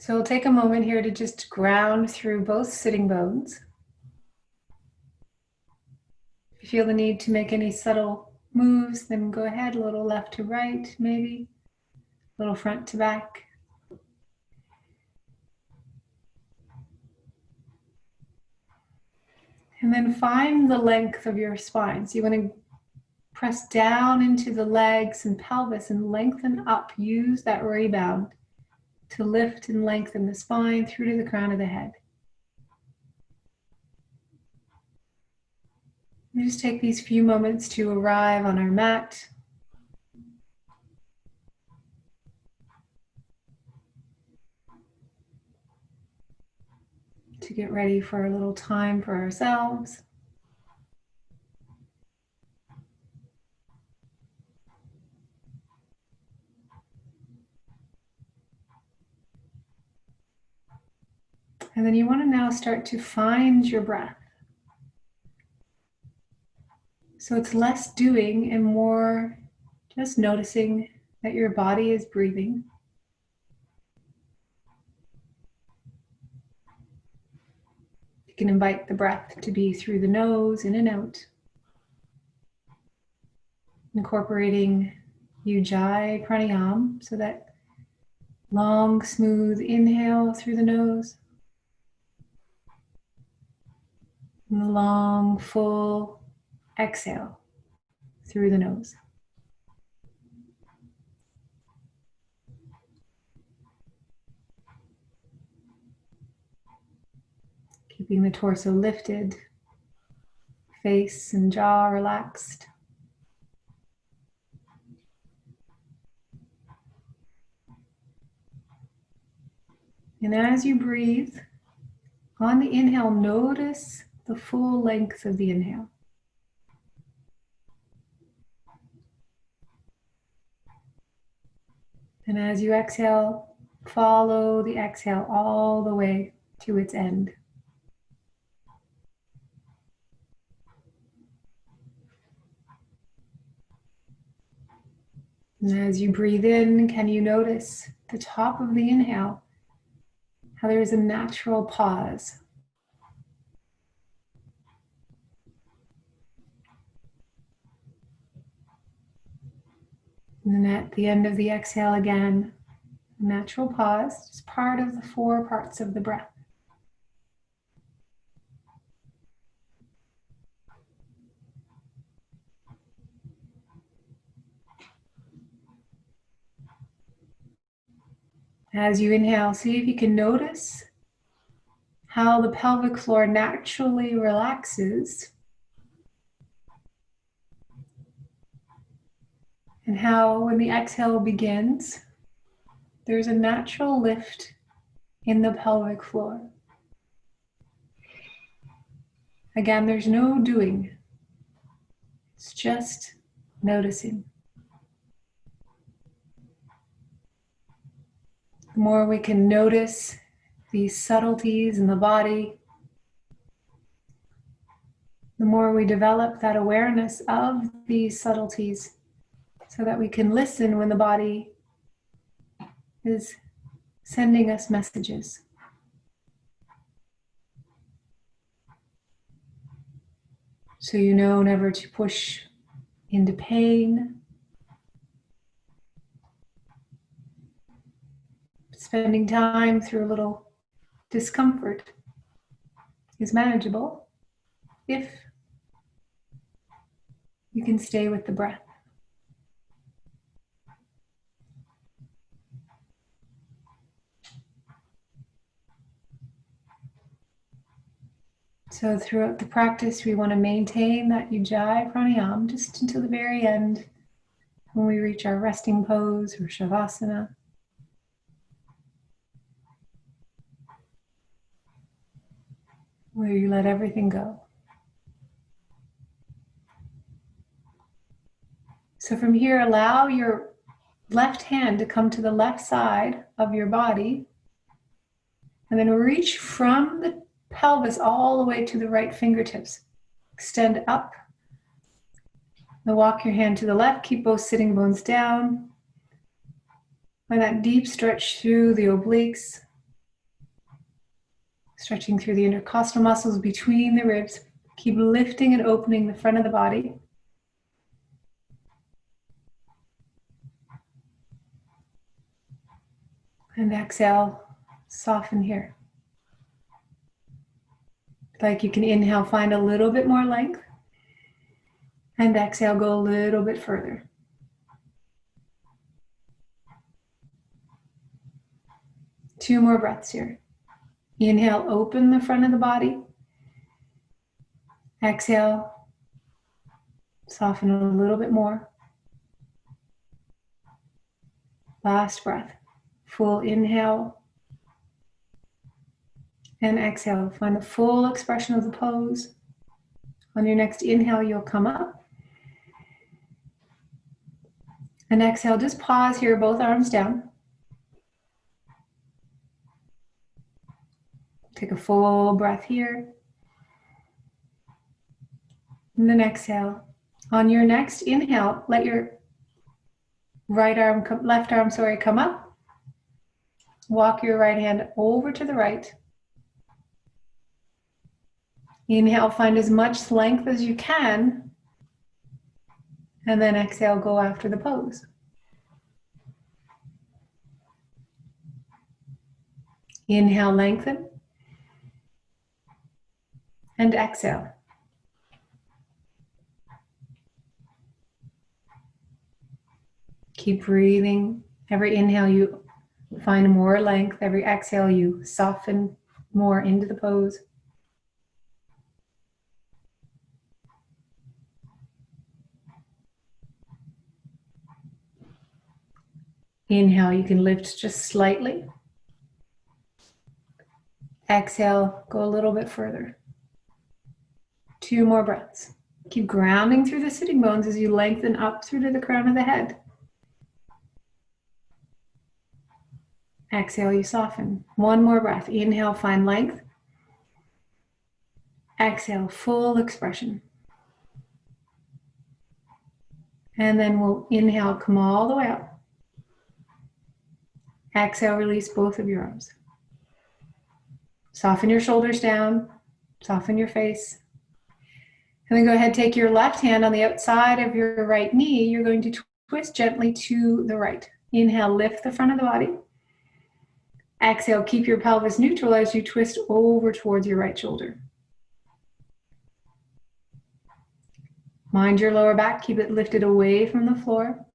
So we'll take a moment here to just ground through both sitting bones. If you feel the need to make any subtle moves, then go ahead, a little left to right, maybe, a little front to back. And then find the length of your spine. So you want to press down into the legs and pelvis and lengthen up. Use that rebound to lift and lengthen the spine through to the crown of the head. We just take these few moments to arrive on our mat. To get ready for a little time for ourselves. And then you want to now start to find your breath. So it's less doing and more just noticing that your body is breathing. You can invite the breath to be through the nose, in and out. Incorporating Ujjayi pranayama, so that long, smooth inhale through the nose. And the long, full exhale through the nose. Keeping the torso lifted, face and jaw relaxed. And as you breathe, on the inhale, notice the full length of the inhale. And as you exhale, follow the exhale all the way to its end. And as you breathe in, can you notice the top of the inhale, how there is a natural pause? And then at the end of the exhale again, natural pause is part of the 4 parts of the breath. As you inhale, see if you can notice how the pelvic floor naturally relaxes and how when the exhale begins, there's a natural lift in the pelvic floor. Again, there's no doing. It's just noticing. The more we can notice these subtleties in the body, the more we develop that awareness of these subtleties so that we can listen when the body is sending us messages. So you know never to push into pain. Spending time through a little discomfort is manageable if you can stay with the breath. So throughout the practice, we want to maintain that Ujjayi pranayama just until the very end when we reach our resting pose or shavasana. Where you let everything go. So from here, allow your left hand to come to the left side of your body, and then reach from the pelvis all the way to the right fingertips. Extend up. Then walk your hand to the left, keep both sitting bones down. Find that deep stretch through the obliques. Stretching through the intercostal muscles between the ribs. Keep lifting and opening the front of the body. And exhale, soften here. Like you can inhale, find a little bit more length. And exhale, go a little bit further. Two more breaths here. Inhale, open the front of the body. Exhale, soften a little bit more. Last breath. Full inhale. And exhale. Find the full expression of the pose. On your next inhale, you'll come up. And exhale, just pause here, both arms down. Take a full breath here. And then exhale. On your next inhale, let your left arm, come up. Walk your right hand over to the right. Inhale, find as much length as you can. And then exhale, go after the pose. Inhale, lengthen. And exhale. Keep breathing. Every inhale, you find more length. Every exhale, you soften more into the pose. Inhale, you can lift just slightly. Exhale, go a little bit further. Two more breaths. Keep grounding through the sitting bones as you lengthen up through to the crown of the head. Exhale, you soften. One more breath. Inhale, find length. Exhale, full expression. And then we'll inhale, come all the way up. Exhale, release both of your arms. Soften your shoulders down. Soften your face. And then go ahead, take your left hand on the outside of your right knee. You're going to twist gently to the right. Inhale, lift the front of the body. Exhale, keep your pelvis neutral as you twist over towards your right shoulder. Mind your lower back, keep it lifted away from the floor.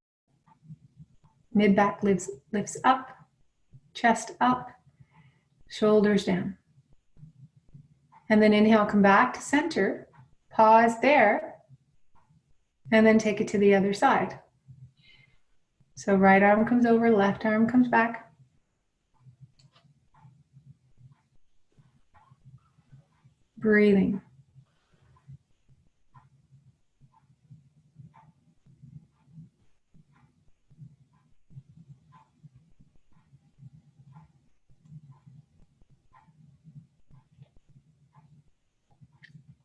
Mid-back lifts up, chest up, shoulders down. And then inhale, come back to center, pause there, and then take it to the other side. So right arm comes over, left arm comes back. Breathing.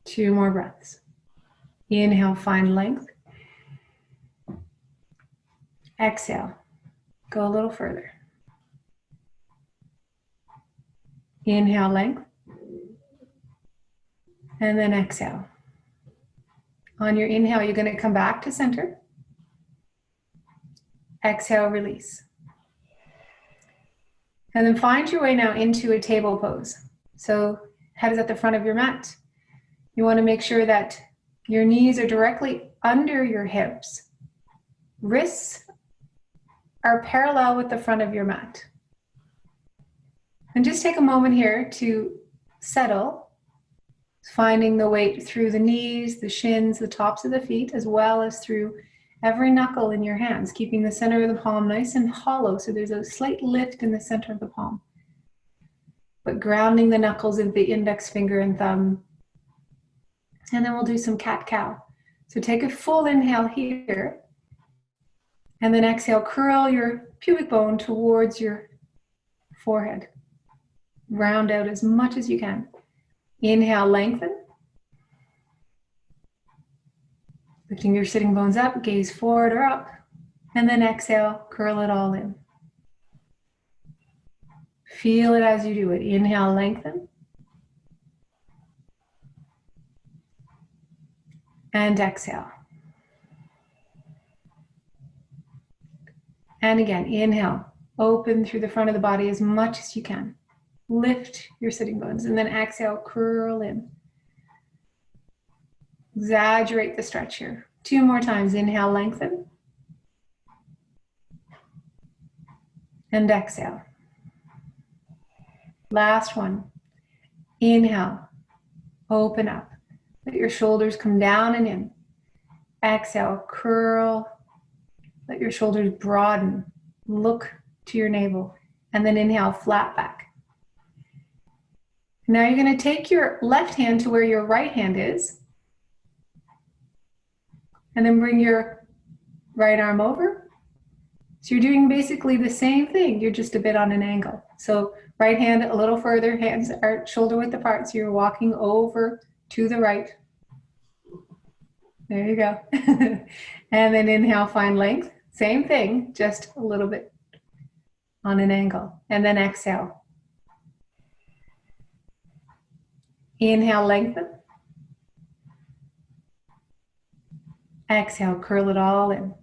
Two more breaths. Inhale, find length. Exhale, go a little further. Inhale, length. And then exhale. On your inhale, you're going to come back to center. Exhale, release. And then find your way now into a table pose. So head is at the front of your mat. You want to make sure that your knees are directly under your hips. Wrists are parallel with the front of your mat. And just take a moment here to settle, finding the weight through the knees, the shins, the tops of the feet, as well as through every knuckle in your hands, keeping the center of the palm nice and hollow so there's a slight lift in the center of the palm. But grounding the knuckles of the index finger and thumb. And then we'll do some cat-cow. So take a full inhale here. And then exhale, curl your pubic bone towards your forehead. Round out as much as you can. Inhale, lengthen. Lifting your sitting bones up, gaze forward or up. And then exhale, curl it all in. Feel it as you do it. Inhale, lengthen. And exhale. And again, inhale. Open through the front of the body as much as you can. Lift your sitting bones. And then exhale, curl in. Exaggerate the stretch here. 2 more times. Inhale, lengthen. And exhale. Last one. Inhale. Open up. Let your shoulders come down and in. Exhale, curl. Let your shoulders broaden. Look to your navel. And then inhale, flat back. Now you're going to take your left hand to where your right hand is. And then bring your right arm over. So you're doing basically the same thing. You're just a bit on an angle. So right hand a little further, hands are shoulder width apart. So you're walking over to the right. There you go. And then inhale, find length. Same thing, just a little bit on an angle. And then exhale. Inhale, lengthen. Exhale, curl it all in.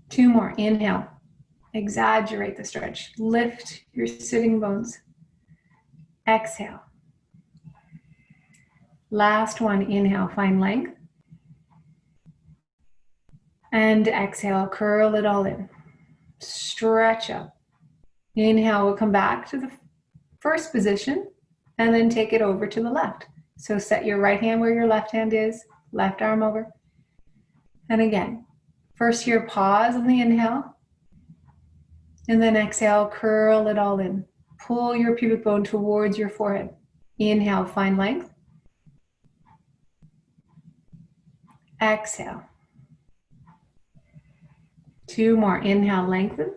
2 more. Inhale. Exaggerate the stretch. Lift your sitting bones. Exhale. Last one. Inhale, find length. And exhale, curl it all in. Stretch up. Inhale, we'll come back to the first position and then take it over to the left. So set your right hand where your left hand is, left arm over. And again, first here, pause on the inhale. And then exhale, curl it all in. Pull your pubic bone towards your forehead. Inhale, find length. Exhale. 2 more. Inhale, lengthen.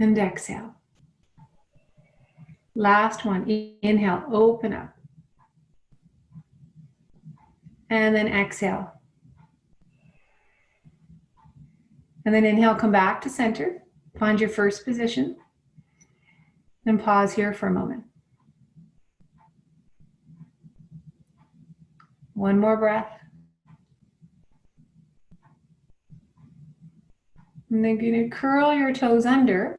And exhale. Last one. Inhale, open up. And then exhale. And then inhale, come back to center. Find your first position. And pause here for a moment. One more breath. And then you're going to curl your toes under.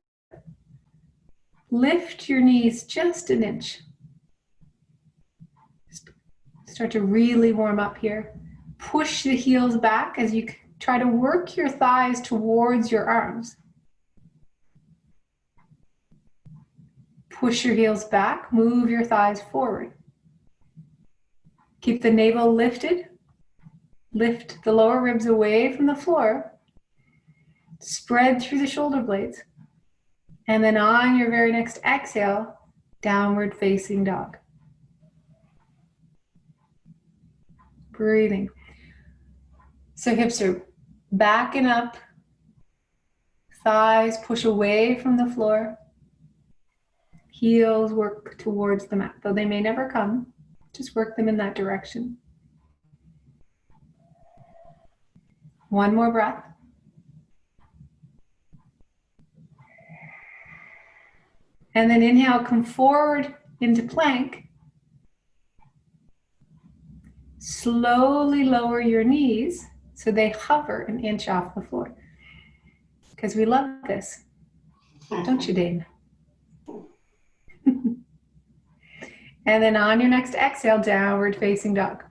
Lift your knees just an inch. Start to really warm up here. Push the heels back as you try to work your thighs towards your arms. Push your heels back, move your thighs forward. Keep the navel lifted. Lift the lower ribs away from the floor. Spread through the shoulder blades. And then on your very next exhale, downward facing dog. Breathing. So hips are backing up. Thighs push away from the floor. Heels work towards the mat, though they may never come. Just work them in that direction. One more breath. And then inhale, come forward into plank. Slowly lower your knees so they hover an inch off the floor. Because we love this. Don't you, Dane? And then on your next exhale, downward facing dog.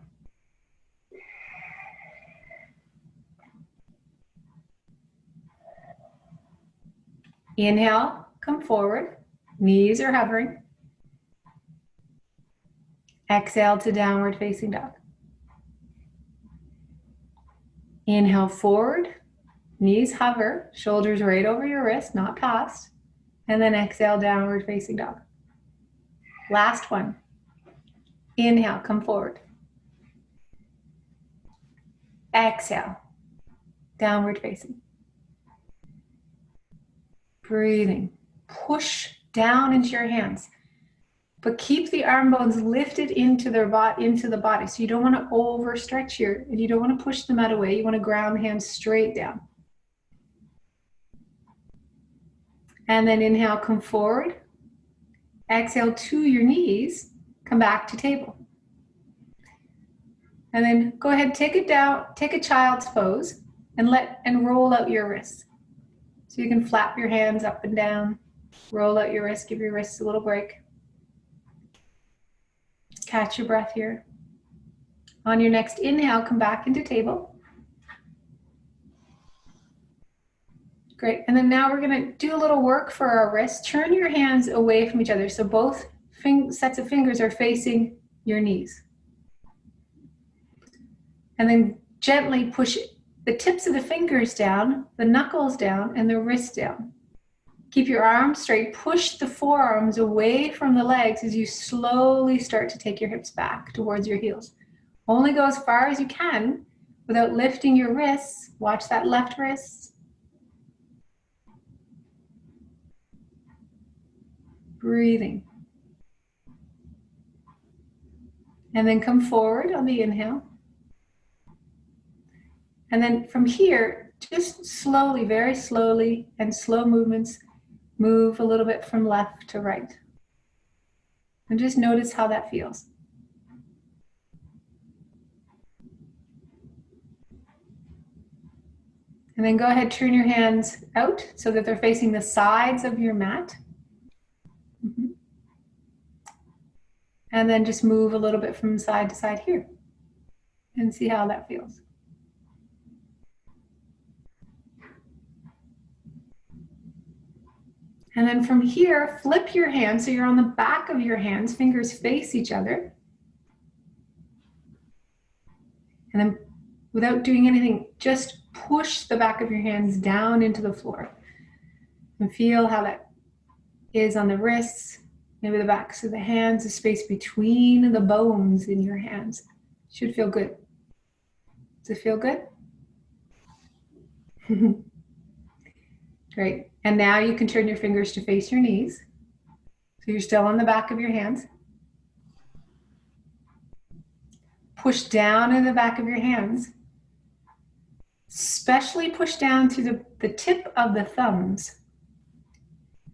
Inhale, come forward. Knees are hovering. Exhale to downward facing dog. Inhale forward, knees hover, shoulders right over your wrist, not past. And then exhale, downward facing dog. Last one. Inhale, come forward. Exhale, downward facing. Breathing. Push down into your hands. But keep the arm bones lifted into the body. So you don't want to overstretch here, and you don't want to push the mat away. You want to ground hands straight down. And then inhale, come forward. Exhale to your knees. Come back to table. And then go ahead, take it down, take a child's pose and roll out your wrists. So you can flap your hands up and down, roll out your wrists, give your wrists a little break. Catch your breath here. On your next inhale, come back into table. Great, and then now we're gonna do a little work for our wrists. Turn your hands away from each other so both sets of fingers are facing your knees. And then gently push the tips of the fingers down, the knuckles down, and the wrists down. Keep your arms straight. Push the forearms away from the legs as you slowly start to take your hips back towards your heels. Only go as far as you can without lifting your wrists. Watch that left wrist. Breathing. And then come forward on the inhale. And then from here, just slowly, very slowly, and slow movements, move a little bit from left to right. And just notice how that feels. And then go ahead, turn your hands out so that they're facing the sides of your mat. And then just move a little bit from side to side here and see how that feels. And then from here, flip your hands so you're on the back of your hands, fingers face each other. And then without doing anything, just push the back of your hands down into the floor. And feel how that is on the wrists, maybe the backs of the hands, the space between the bones in your hands. Should feel good. Does it feel good? Great. And now you can turn your fingers to face your knees. So you're still on the back of your hands. Push down in the back of your hands. Especially push down to the tip of the thumbs.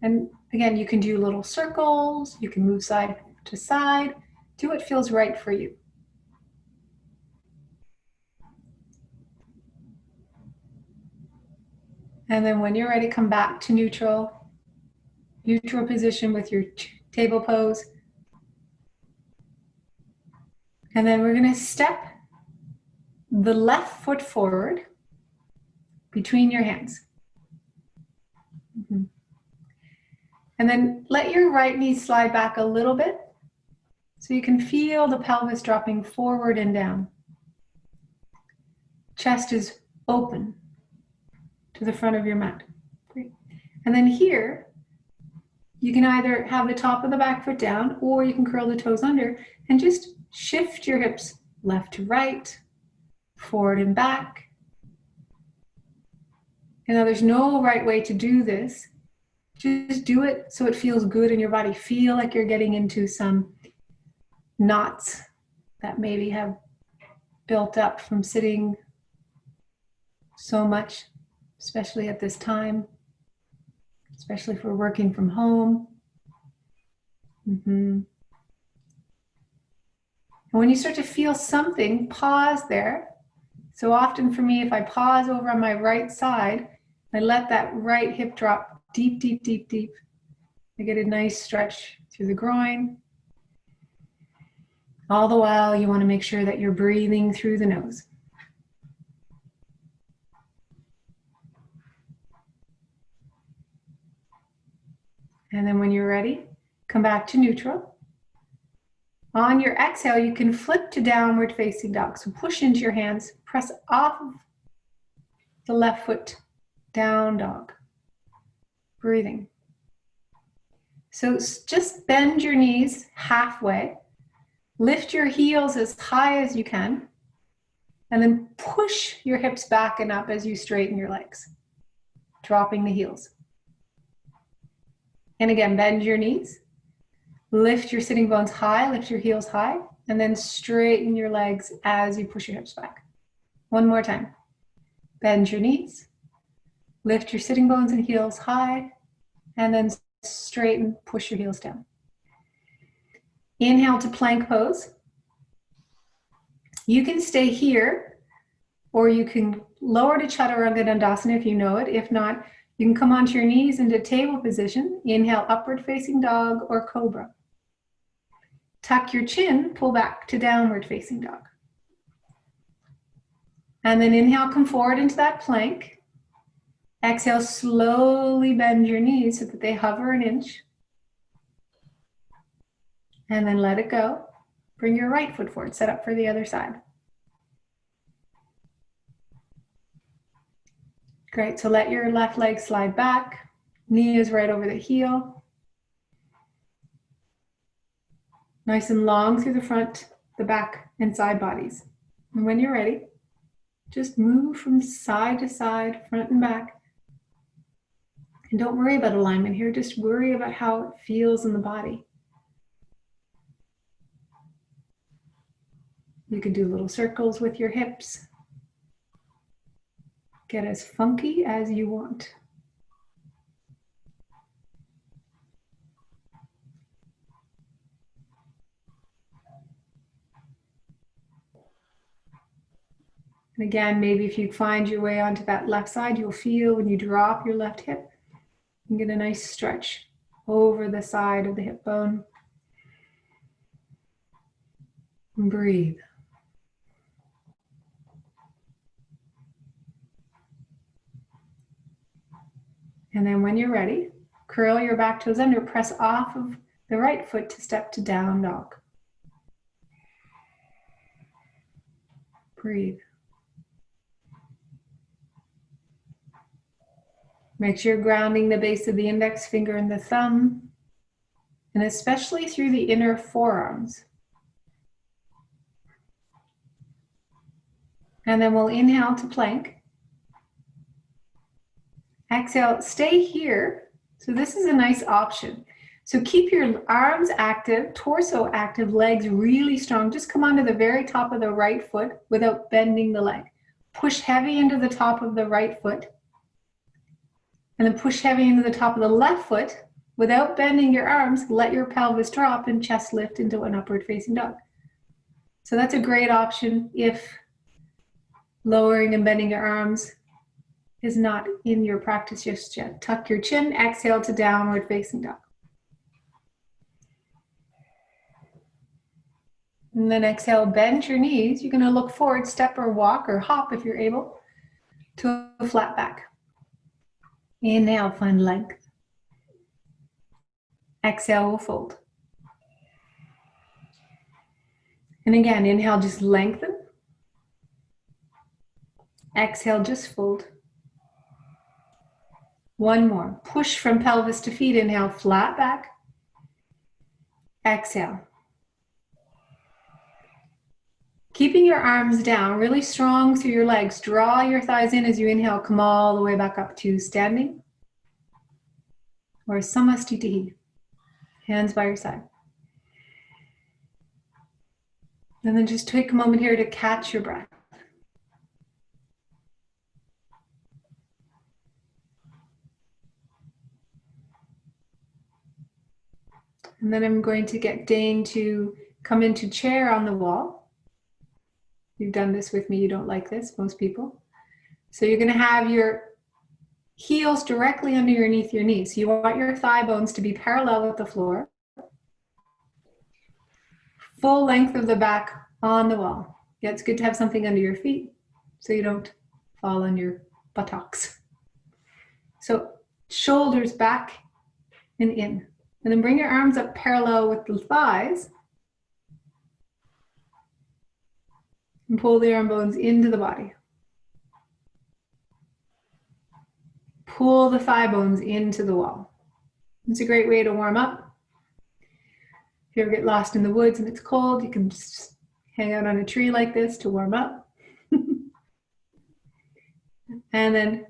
And again, you can do little circles. You can move side to side. Do what feels right for you. And then when you're ready, come back to neutral position with your table pose. And then we're going to step the left foot forward between your hands. And then let your right knee slide back a little bit so you can feel the pelvis dropping forward and down. Chest is open to the front of your mat. Great. And then here, you can either have the top of the back foot down or you can curl the toes under and just shift your hips left to right, forward and back. And now there's no right way to do this. Just do it so it feels good in your body. Feel like you're getting into some knots that maybe have built up from sitting so much, especially at this time, especially if we're working from home. And when you start to feel something, pause there. So often for me, if I pause over on my right side, I let that right hip drop deep, deep, deep, deep. I get a nice stretch through the groin. All the while, you want to make sure that you're breathing through the nose. And then when you're ready, come back to neutral. On your exhale, you can flip to downward facing dog. So push into your hands, press off of the left foot, down dog. Breathing. So just bend your knees halfway, lift your heels as high as you can, and then push your hips back and up as you straighten your legs, dropping the heels. And again, bend your knees, lift your sitting bones high, lift your heels high, and then straighten your legs as you push your hips back. One more time. Bend your knees, lift your sitting bones and heels high, and then straighten, push your heels down. Inhale to plank pose. You can stay here, or you can lower to Chaturanga Dandasana if you know it. If not, you can come onto your knees into table position. Inhale, upward facing dog or cobra. Tuck your chin, pull back to downward facing dog. And then inhale, come forward into that plank. Exhale, slowly bend your knees so that they hover an inch. And then let it go. Bring your right foot forward, set up for the other side. Great, so let your left leg slide back. Knee is right over the heel. Nice and long through the front, the back, and side bodies. And when you're ready, just move from side to side, front and back. And don't worry about alignment here, just worry about how it feels in the body. You can do little circles with your hips. Get as funky as you want. And again, maybe if you find your way onto that left side, you'll feel when you drop your left hip, you can get a nice stretch over the side of the hip bone. And breathe. And then when you're ready, curl your back toes under, press off of the right foot to step to down dog. Breathe. Make sure you're grounding the base of the index finger and the thumb, and especially through the inner forearms. And then we'll inhale to plank. Exhale, stay here. So this is a nice option. So keep your arms active, torso active, legs really strong. Just come onto the very top of the right foot without bending the leg. Push heavy into the top of the right foot. And then push heavy into the top of the left foot without bending your arms. Let your pelvis drop and chest lift into an upward facing dog. So that's a great option if lowering and bending your arms is not in your practice just yet. Tuck your chin, exhale to downward facing dog. And then exhale, bend your knees. You're gonna look forward, step or walk or hop if you're able, to a flat back. Inhale, find length. Exhale, we'll fold. And again, inhale, just lengthen. Exhale, just fold. One more. Push from pelvis to feet. Inhale, flat back. Exhale. Keeping your arms down, really strong through your legs. Draw your thighs in as you inhale. Come all the way back up to standing. Or Samastitihi. Hands by your side. And then just take a moment here to catch your breath. And then I'm going to get Dane to come into chair on the wall. You've done this with me, you don't like this, most people. So you're gonna have your heels directly underneath your knees. You want your thigh bones to be parallel with the floor. Full length of the back on the wall. Yeah, it's good to have something under your feet so you don't fall on your buttocks. So shoulders back and in. And then bring your arms up parallel with the thighs. And pull the arm bones into the body. Pull the thigh bones into the wall. It's a great way to warm up. If you ever get lost in the woods and it's cold, you can just hang out on a tree like this to warm up. And then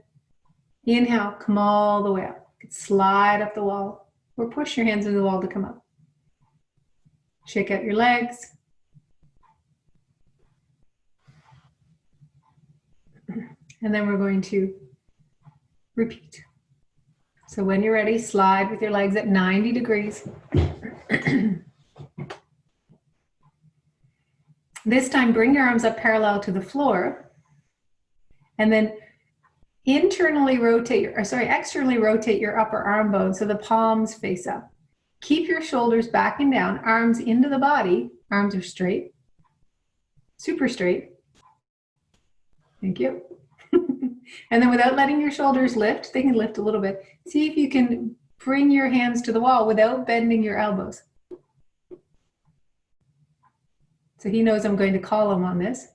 inhale, come all the way up. You can slide up the wall or push your hands into the wall to come up. Shake out your legs. And then we're going to repeat. So when you're ready, slide with your legs at 90 degrees. This time, bring your arms up parallel to the floor, and then externally rotate your upper arm bone so the palms face up. Keep your shoulders back and down, arms into the body. Arms are straight, super straight. Thank you. And then without letting your shoulders lift, they can lift a little bit. See if you can bring your hands to the wall without bending your elbows. So he knows I'm going to call him on this.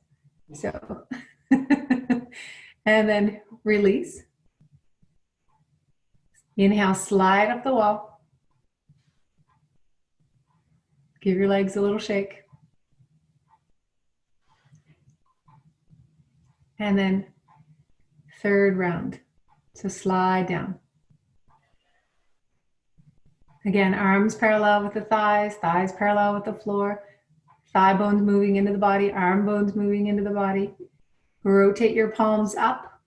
So, and then release. Inhale, slide up the wall. Give your legs a little shake. And then third round. So slide down. Again, arms parallel with the thighs, thighs parallel with the floor, thigh bones moving into the body, arm bones moving into the body. Rotate your palms up.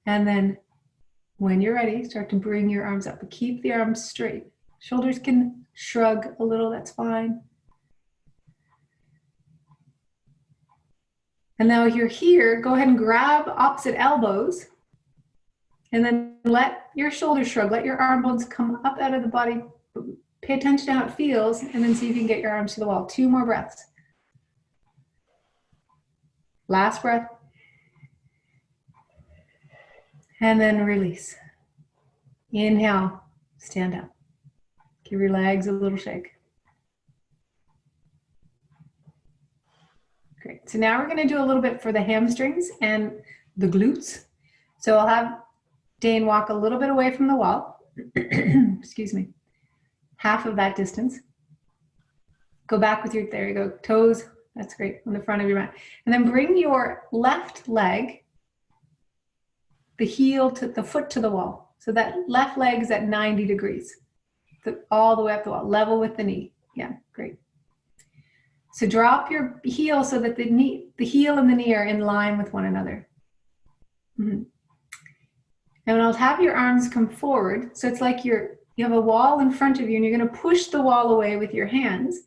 And then when you're ready, start to bring your arms up. But keep the arms straight. Shoulders can shrug a little, that's fine. And now you're here, go ahead and grab opposite elbows and then let your shoulders shrug, let your arm bones come up out of the body. Pay attention to how it feels and then see if you can get your arms to the wall. 2 more breaths. Last breath. And then release. Inhale, stand up. Give your legs a little shake. Great. So now we're going to do a little bit for the hamstrings and the glutes. So I'll have Dane walk a little bit away from the wall. Excuse me. Half of that distance. Go back with your, there you go, toes. That's great, on the front of your mat. And then bring your left leg, the heel to the foot to the wall. So that left leg is at 90 degrees. All the way up the wall, level with the knee. Yeah, great. So drop your heel so that the heel and the knee are in line with one another. Mm-hmm. And I'll have your arms come forward. So it's like you have a wall in front of you and you're going to push the wall away with your hands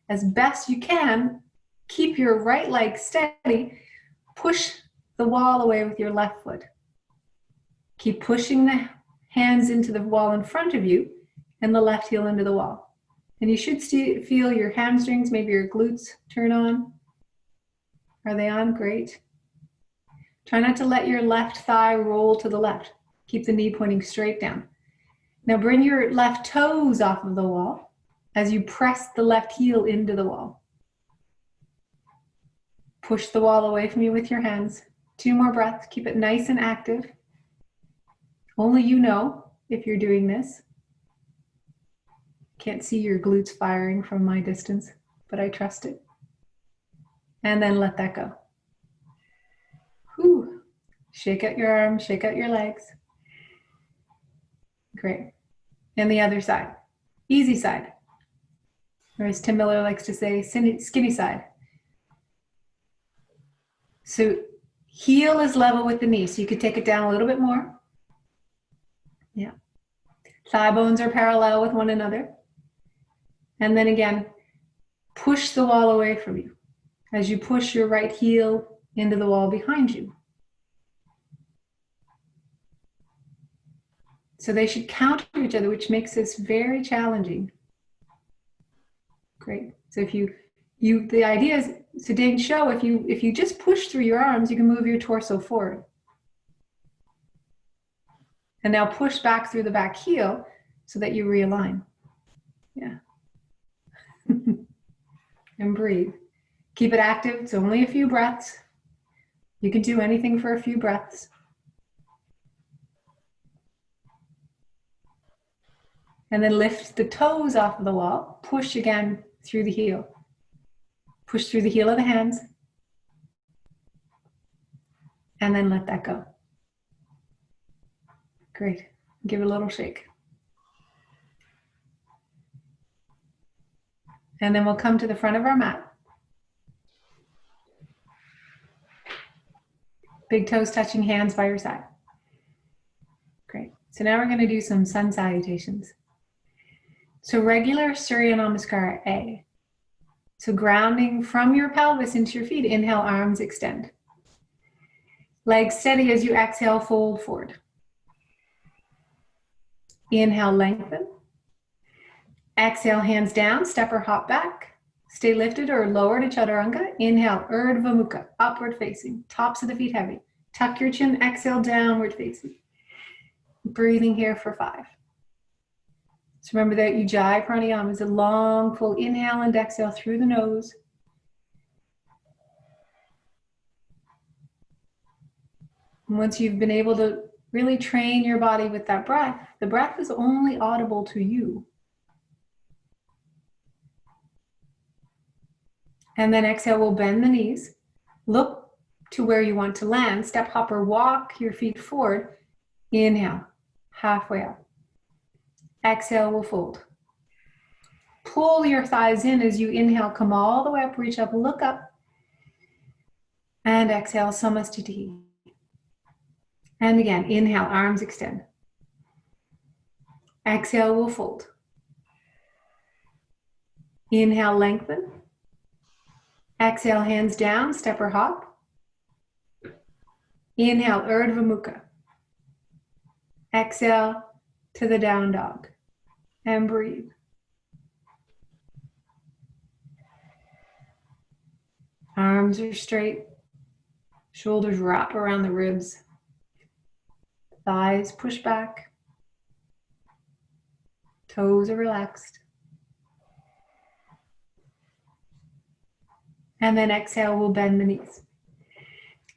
as best you can. Keep your right leg steady. Push the wall away with your left foot. Keep pushing the hands into the wall in front of you and the left heel into the wall. And you should feel your hamstrings, maybe your glutes turn on. Are they on? Great. Try not to let your left thigh roll to the left. Keep the knee pointing straight down. Now bring your left toes off of the wall as you press the left heel into the wall. Push the wall away from you with your hands. 2 more breaths. Keep it nice and active. Only you know if you're doing this. Can't see your glutes firing from my distance, but I trust it. And then let that go. Whew. Shake out your arms, shake out your legs. Great. And the other side. Easy side. Or as Tim Miller likes to say, skinny side. So heel is level with the knee, so you could take it down a little bit more. Yeah. Thigh bones are parallel with one another. And then again, push the wall away from you as you push your right heel into the wall behind you. So they should counter each other, which makes this very challenging. Great. So if the idea is, so Dane, show if you just push through your arms, you can move your torso forward. And now push back through the back heel so that you realign. Yeah. And breathe. Keep it active. It's only a few breaths. You can do anything for a few breaths. And then lift the toes off of the wall. Push again through the heel. Push through the heel of the hands. And then let that go. Great. Give it a little shake. And then we'll come to the front of our mat. Big toes touching, hands by your side. Great. So now we're going to do some sun salutations. So regular Surya Namaskar A. So grounding from your pelvis into your feet. Inhale, arms extend. Legs steady as you exhale, fold forward. Inhale, lengthen. Exhale, hands down, step or hop back. Stay lifted or lower to chaturanga. Inhale, Urdhva Mukha, upward facing. Tops of the feet heavy. Tuck your chin, exhale, downward facing. Breathing here for 5. So remember that Ujjayi pranayama is a long, full inhale and exhale through the nose. And once you've been able to really train your body with that breath, the breath is only audible to you. And then exhale, we'll bend the knees. Look to where you want to land. Step, hop, or walk your feet forward. Inhale, halfway up. Exhale, we'll fold. Pull your thighs in as you inhale, come all the way up, reach up, look up. And exhale, Samastiti. And again, inhale, arms extend. Exhale, we'll fold. Inhale, lengthen. Exhale, hands down, step or hop. Inhale, Urdhva Mukha. Exhale to the down dog. And breathe. Arms are straight. Shoulders wrap around the ribs. Thighs push back. Toes are relaxed. And then exhale, we'll bend the knees.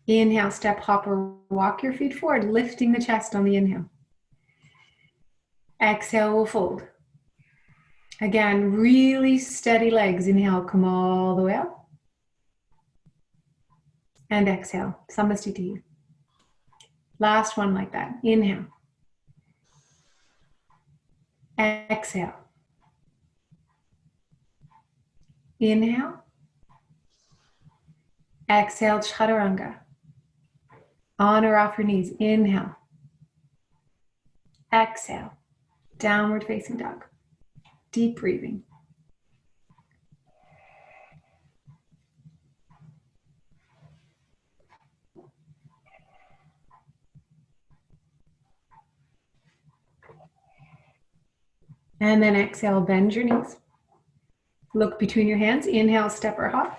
Inhale, step, hop, or walk your feet forward, lifting the chest on the inhale. Exhale, we'll fold. Again, really steady legs. Inhale, come all the way up. And exhale, Samastiti. Last one like that. Inhale. Exhale. Inhale. Exhale, chaturanga. On or off your knees. Inhale. Exhale. Downward facing dog. Deep breathing. And then exhale, bend your knees. Look between your hands. Inhale, step or hop.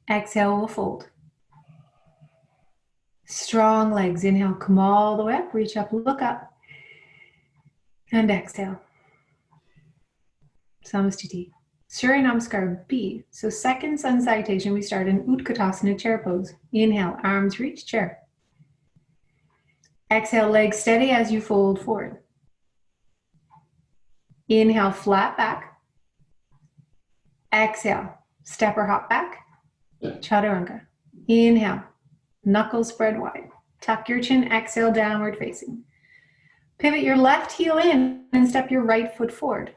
Exhale, we'll fold. Strong legs. Inhale, come all the way up. Reach up, look up. And exhale. Samastiti. Surya Namaskar B. So second sun salutation, we start in Utkatasana, chair pose. Inhale, arms reach, chair. Exhale, legs steady as you fold forward. Inhale, flat back. Exhale, step or hop back. Chaturanga. Inhale, knuckles spread wide. Tuck your chin, exhale, downward facing. Pivot your left heel in and step your right foot forward.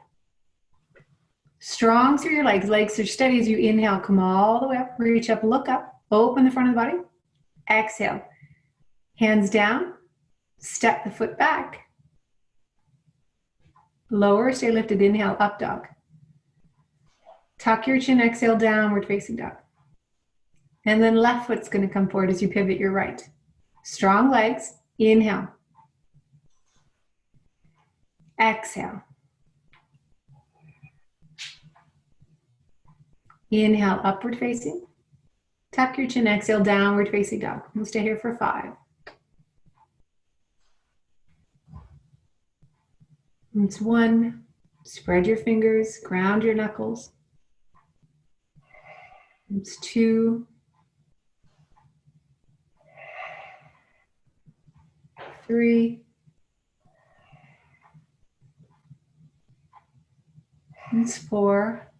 Strong through your legs. Legs are steady as you inhale, come all the way up, reach up, look up, open the front of the body. Exhale, hands down, step the foot back. Lower, stay lifted, inhale, up dog. Tuck your chin, exhale, downward facing dog. And then left foot's gonna come forward as you pivot your right. Strong legs, inhale. Exhale. Inhale, upward facing. Tuck your chin, exhale, downward facing dog. We'll stay here for 5. It's 1. Spread your fingers, ground your knuckles. It's 2. 3. It's 4.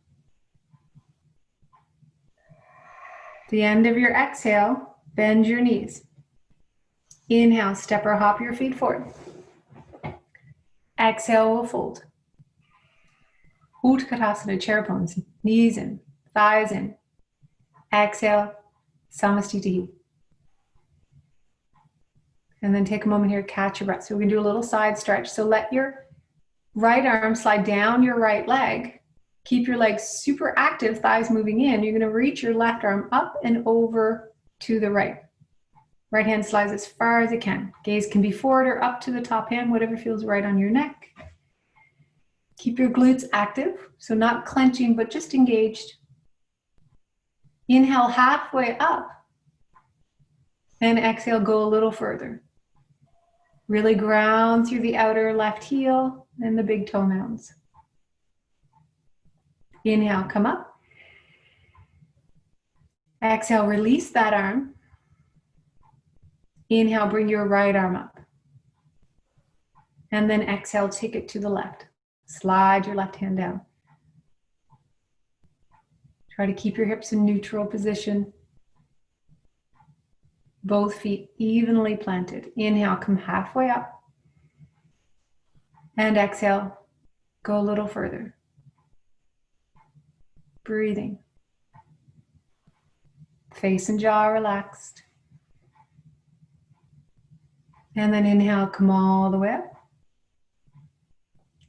The end of your exhale, bend your knees. Inhale, step or hop your feet forward. Exhale, we'll fold. Utkatasana, chair pose, knees in, thighs in. Exhale, Samastiti. And then take a moment here, catch your breath. So we're gonna do a little side stretch. So let your right arm slide down your right leg Keep your legs super active, thighs moving in. You're going to reach your left arm up and over to the right. Right hand slides as far as it can. Gaze can be forward or up to the top hand, whatever feels right on your neck. Keep your glutes active, so not clenching, but just engaged. Inhale halfway up. And exhale, go a little further. Really ground through the outer left heel and the big toe mounds. Inhale, come up. Exhale, release that arm. Inhale, bring your right arm up. And then exhale, take it to the left. Slide your left hand down. Try to keep your hips in neutral position. Both feet evenly planted. Inhale, come halfway up. And exhale, go a little further. Breathing. Face and jaw relaxed. And then inhale, come all the way up.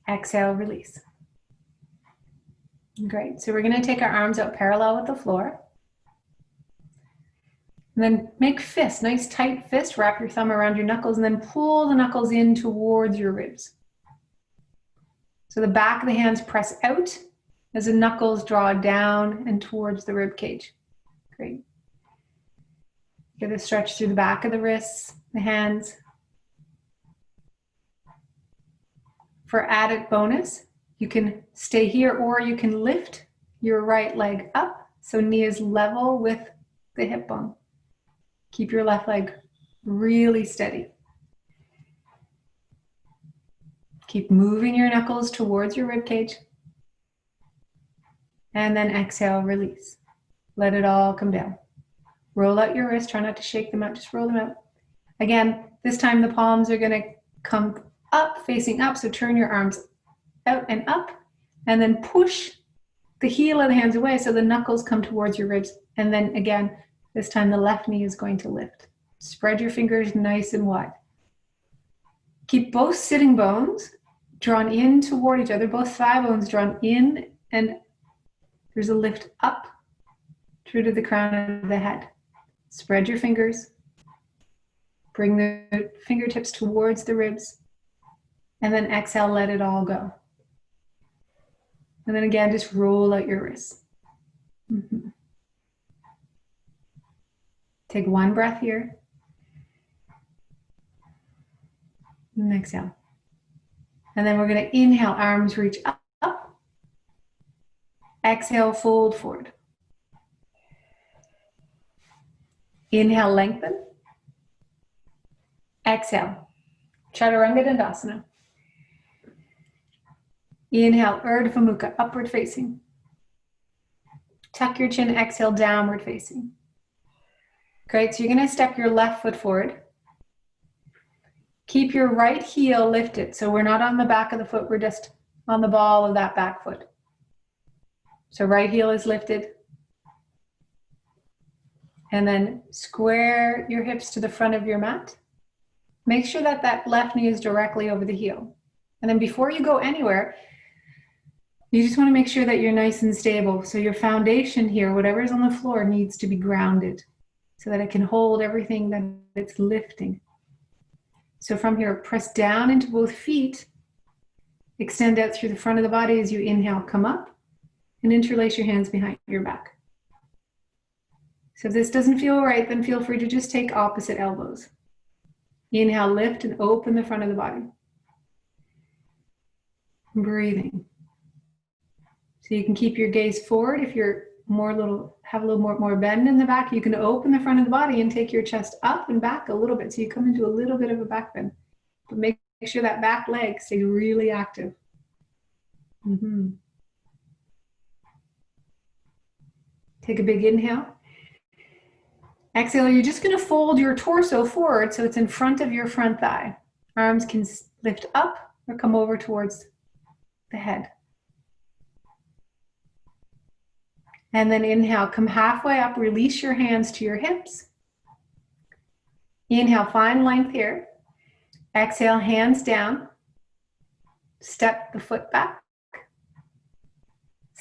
Exhale, release. Great. So we're going to take our arms out parallel with the floor. And then make fists, nice tight fist. Wrap your thumb around your knuckles and then pull the knuckles in towards your ribs. So the back of the hands press out as the knuckles draw down and towards the rib cage. Great. Get a stretch through the back of the wrists, the hands. For added bonus, you can stay here or you can lift your right leg up so knee is level with the hip bone. Keep your left leg really steady. Keep moving your knuckles towards your rib cage. And then exhale, release. Let it all come down. Roll out your wrists. Try not to shake them out, just roll them out. Again, this time the palms are going to come up, facing up. So turn your arms out and up, and then push the heel of the hands away so the knuckles come towards your ribs. And then again, this time the left knee is going to lift. Spread your fingers nice and wide. Keep both sitting bones drawn in toward each other, both thigh bones drawn in, and there's a lift up through to the crown of the head. Spread your fingers. Bring the fingertips towards the ribs. And then exhale, let it all go. And then again, just roll out your wrists. Mm-hmm. Take one breath here. And exhale. And then we're going to inhale, arms reach up. Exhale, fold forward. Inhale, lengthen. Exhale, Chaturanga Dandasana. Inhale, Urdhva Mukha, upward facing. Tuck your chin, exhale, downward facing. Great, so you're going to step your left foot forward. Keep your right heel lifted. So we're not on the back of the foot, we're just on the ball of that back foot. So right heel is lifted. And then square your hips to the front of your mat. Make sure that that left knee is directly over the heel. And then before you go anywhere, you just want to make sure that you're nice and stable. So your foundation here, whatever's on the floor, needs to be grounded so that it can hold everything that it's lifting. So from here, press down into both feet. Extend out through the front of the body as you inhale, come up, and interlace your hands behind your back. So if this doesn't feel right, then feel free to just take opposite elbows. Inhale, lift and open the front of the body. Breathing. So you can keep your gaze forward. If you're have a little more bend in the back, you can open the front of the body and take your chest up and back a little bit. So you come into a little bit of a back bend. But make sure that back leg stays really active. Mm-hmm. Take a big inhale. Exhale, you're just going to fold your torso forward so it's in front of your front thigh. Arms can lift up or come over towards the head. And then inhale, come halfway up, release your hands to your hips. Inhale, find length here. Exhale, hands down. Step the foot back.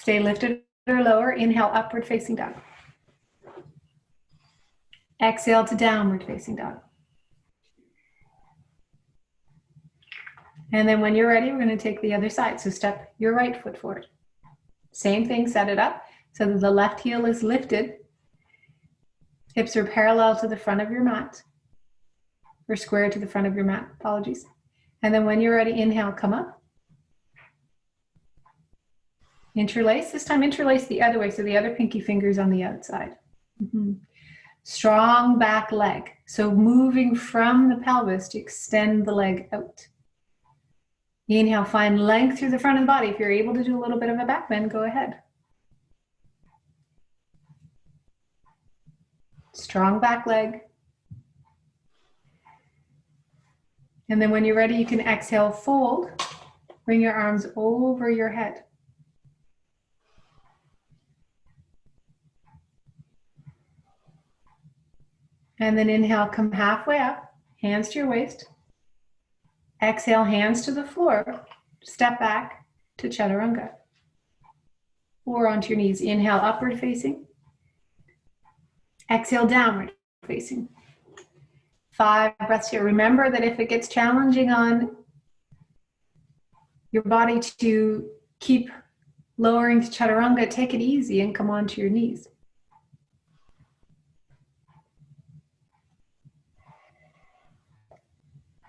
Stay lifted or lower. Inhale, upward facing dog. Exhale to downward facing dog. And then when you're ready, we're going to take the other side. So step your right foot forward. Same thing, set it up so that the left heel is lifted. Hips are parallel to the front of your mat, or square to the front of your mat, apologies. And then when you're ready, inhale, come up. Interlace, this time interlace the other way, so the other pinky finger's on the outside. Strong back leg, so moving from the pelvis to extend the leg out. Inhale, find length through the front of the body. If you're able to do a little bit of a back bend, go ahead. Strong back leg. And then when you're ready, you can exhale, fold. Bring your arms over your head. And then inhale, come halfway up, hands to your waist. Exhale, hands to the floor. Step back to chaturanga. Or onto your knees. Inhale, upward facing. Exhale, downward facing. 5 breaths here. Remember that if it gets challenging on your body to keep lowering to chaturanga, take it easy and come onto your knees.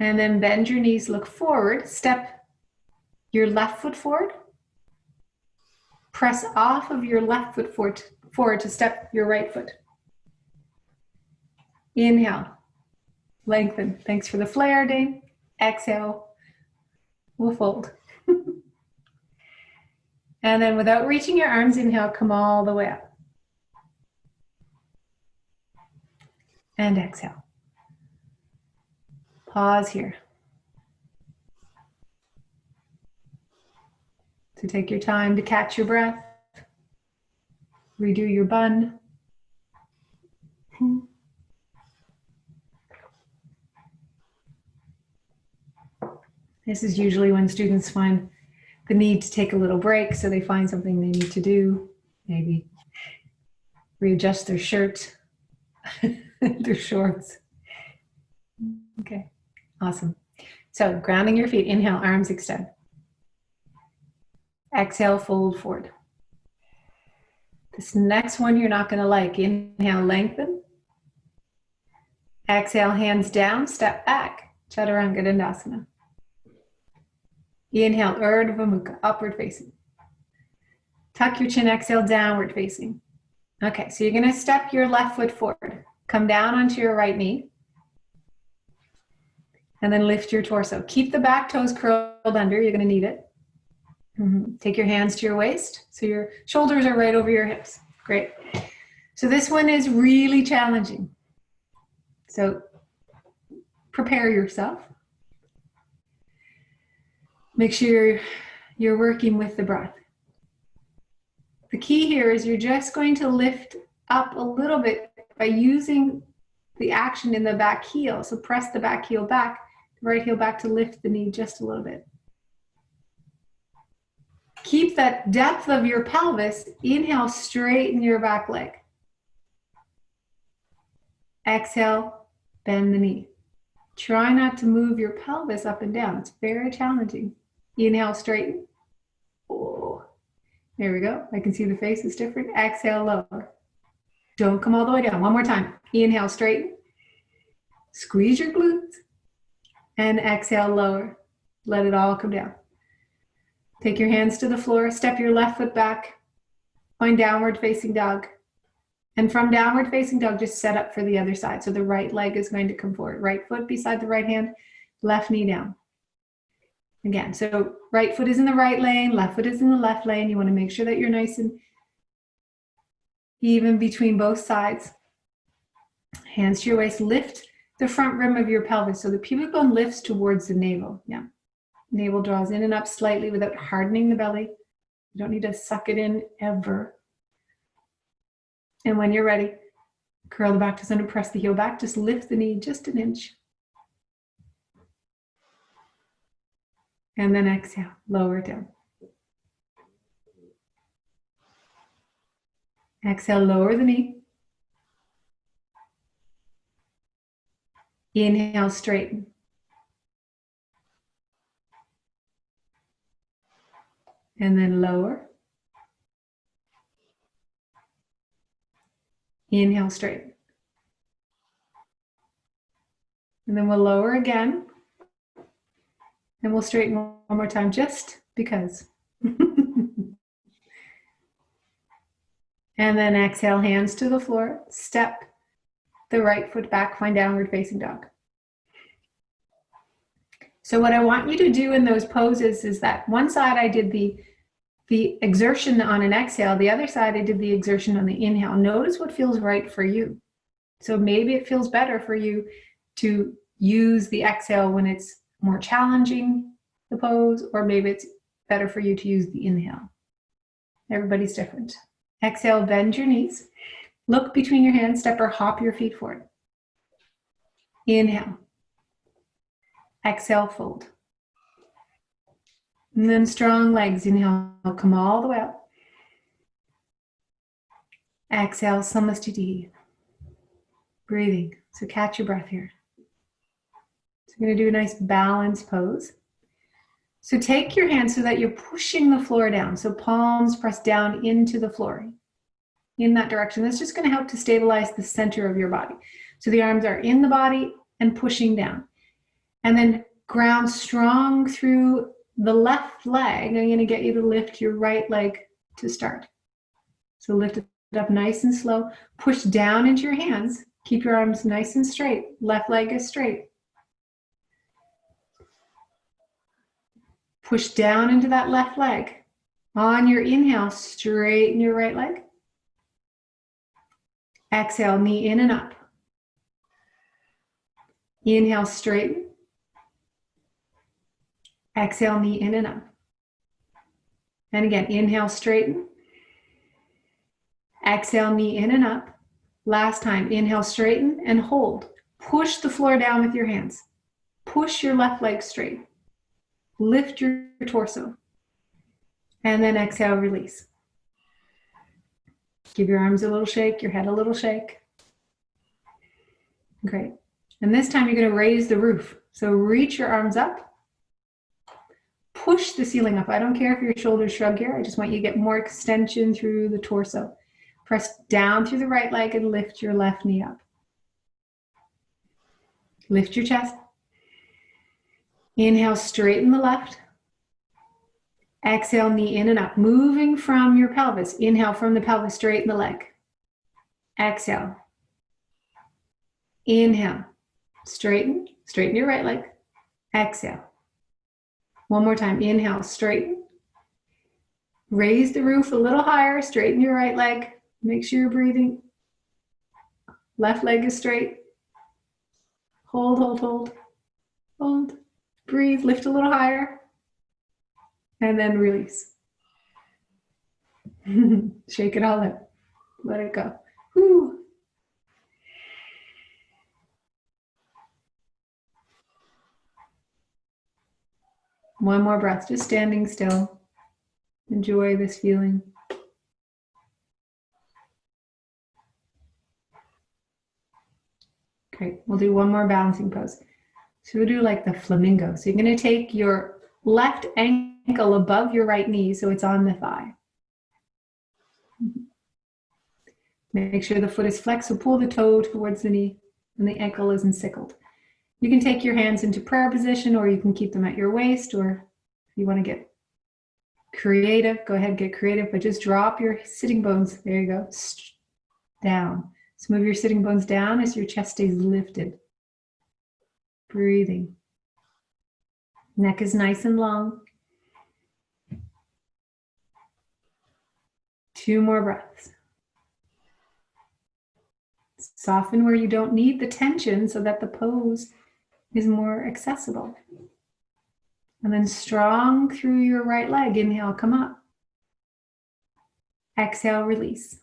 And then bend your knees, look forward, step your left foot forward. Press off of your left foot forward to step your right foot. Inhale, lengthen. Thanks for the flare, Dane. Exhale, we'll fold. And then without reaching your arms, inhale, come all the way up. And exhale. Pause here. So take your time to catch your breath. Redo your bun. This is usually when students find the need to take a little break, so they find something they need to do. Maybe readjust their shirt, their shorts. Okay. Awesome. So grounding your feet, inhale, arms extend. Exhale, fold forward. This next one you're not going to like. Inhale, lengthen. Exhale, hands down, step back. Chaturanga Dandasana. Inhale, Urdhva Mukha, upward facing. Tuck your chin, exhale, downward facing. Okay, so you're going to step your left foot forward. Come down onto your right knee. And then lift your torso. Keep the back toes curled under. You're going to need it. Take your hands to your waist. So your shoulders are right over your hips. Great. So this one is really challenging. So prepare yourself. Make sure you're working with the breath. The key here is you're just going to lift up a little bit by using the action in the back heel. So press the back heel back. Right heel back to lift the knee just a little bit. Keep that depth of your pelvis. Inhale, straighten your back leg. Exhale, bend the knee. Try not to move your pelvis up and down. It's very challenging. Inhale, straighten. Oh, there we go. I can see the face is different. Exhale, lower. Don't come all the way down. One more time. Inhale, straighten. Squeeze your glutes. And exhale, lower. Let it all come down. Take your hands to the floor. Step your left foot back. Find downward facing dog. And from downward facing dog, just set up for the other side. So the right leg is going to come forward. Right foot beside the right hand. Left knee down. Again, so right foot is in the right lane. Left foot is in the left lane. You want to make sure that you're nice and even between both sides. Hands to your waist. Lift the front rim of your pelvis. So the pubic bone lifts towards the navel. Yeah. Navel draws in and up slightly without hardening the belly. You don't need to suck it in ever. And when you're ready, curl the back toes under, press the heel back. Just lift the knee just an inch. And then exhale, lower it down. Exhale, lower the knee. Inhale, straighten. And then lower. Inhale, straighten. And then we'll lower again. And we'll straighten one more time just because. And then exhale, hands to the floor. Step the right foot back, find downward facing dog. So what I want you to do in those poses is that one side I did the exertion on an exhale, the other side I did the exertion on the inhale. Notice what feels right for you. So maybe it feels better for you to use the exhale when it's more challenging, the pose, or maybe it's better for you to use the inhale. Everybody's different. Exhale, bend your knees. Look between your hands, step or hop your feet forward. Inhale. Exhale, fold. And then strong legs. Inhale, come all the way up. Exhale, Samastiti. Breathing. So catch your breath here. So we're going to do a nice balanced pose. So take your hands so that you're pushing the floor down. So palms press down into the floor in that direction. That's just going to help to stabilize the center of your body. So the arms are in the body and pushing down. And then ground strong through the left leg. I'm going to get you to lift your right leg to start. So lift it up nice and slow. Push down into your hands. Keep your arms nice and straight. Left leg is straight. Push down into that left leg. On your inhale, straighten your right leg. Exhale, knee in and up. Inhale, straighten. Exhale, knee in and up. And again, inhale, straighten. Exhale, knee in and up. Last time, inhale, straighten and hold. Push the floor down with your hands. Push your left leg straight. Lift your torso. And then exhale, release. Give your arms a little shake, your head a little shake. Great. And this time you're going to raise the roof. So reach your arms up. Push the ceiling up. I don't care if your shoulders shrug here. I just want you to get more extension through the torso. Press down through the right leg and lift your left knee up. Lift your chest. Inhale, straighten the left. Exhale, knee in and up. Moving from your pelvis. Inhale from the pelvis, straighten the leg. Exhale. Inhale. Straighten your right leg. Exhale. One more time. Inhale, straighten. Raise the roof a little higher. Straighten your right leg. Make sure you're breathing. Left leg is straight. Hold, hold, hold. Hold. Breathe. Lift a little higher. And then release. Shake it all out. Let it go. Whew. One more breath, just standing still. Enjoy this feeling. Okay, we'll do one more balancing pose. So we'll do like the flamingo. So you're going to take your left ankle above your right knee so it's on the thigh. Make sure the foot is flexed, so pull the toe towards the knee and the ankle isn't sickled. You can take your hands into prayer position or you can keep them at your waist, or if you want to get creative, go ahead, get creative, but just drop your sitting bones. There you go. Down. So move your sitting bones down as your chest stays lifted. Breathing. Neck is nice and long. 2 more breaths. Soften where you don't need the tension so that the pose is more accessible. And then strong through your right leg. Inhale, come up. Exhale, release.